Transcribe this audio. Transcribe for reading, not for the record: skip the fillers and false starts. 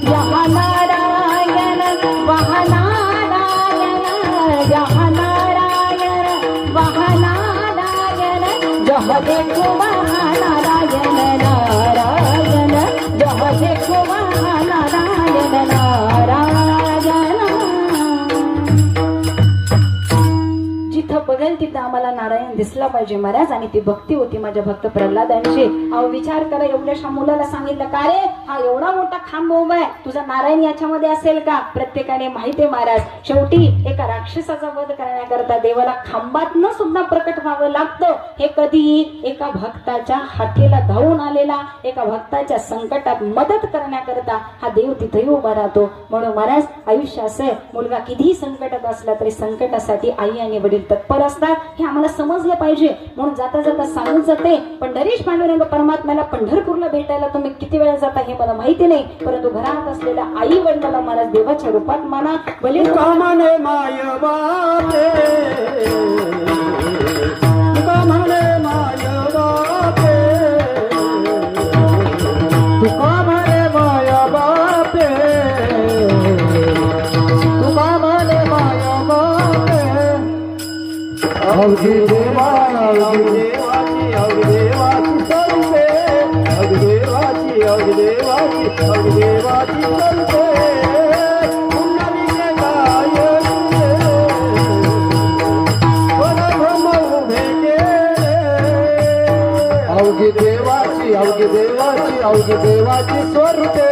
जहा नारायण वहा नारायण, जहा नारायण वहा नारायण, जहाँ देखो वहाँ नारायण नारायण, जहाँ देखो वहाँ नारायण नारायण। जिथं बघेल तिथं आम्हाला नारायण दिसला पाहिजे महाराज, आणि ती भक्ती होती माझ्या भक्त प्रल्हादांची। अहो विचार करा, एवढ्याशा मुलाला सांगितलं का रे हा एवढा मोठा खांब उभा आहे, तुझा नारायण याच्यामध्ये असेल का? प्रत्येकाने माहिती आहे महाराज, शेवटी एका राक्षसाचा वध करण्याकरता देवाला खांबातनं सुद्धा प्रकट व्हावं लागतं। हे कधी? एका भक्ताच्या हाकेला धावून आलेला, एका भक्ताच्या संकटात मदत करण्याकरता हा देव तिथेही उभा राहतो। म्हणून महाराज आयुष्य असं, मुलगा कितीही संकटात असला तरी संकटासाठी आई आणि वडील तत्पर असतात, हे आम्हाला समजलं पाहिजे। म्हणून जाता जाता सांगून जाते, पंढरीश पांडुरंग परमात्म्याला पंढरपूरला भेटायला तुम्ही किती वेळा जाता हे मला माहिती नाही, परंतु घरात असलेल्या आई वडिलांना महाराज देवाच्या रूपात माना। भले कामने माय बापे, कामने माय बापे, कामने माय बापे, कामने माय बापे। अवघी देवा अवघी देवाची स्वरूपे, अवघी देवाची अवघी देवाची स्वरूपे, पुंडलिके गायचे वनभ्रम उभे केले। अवघी देवाची स्वरूपे।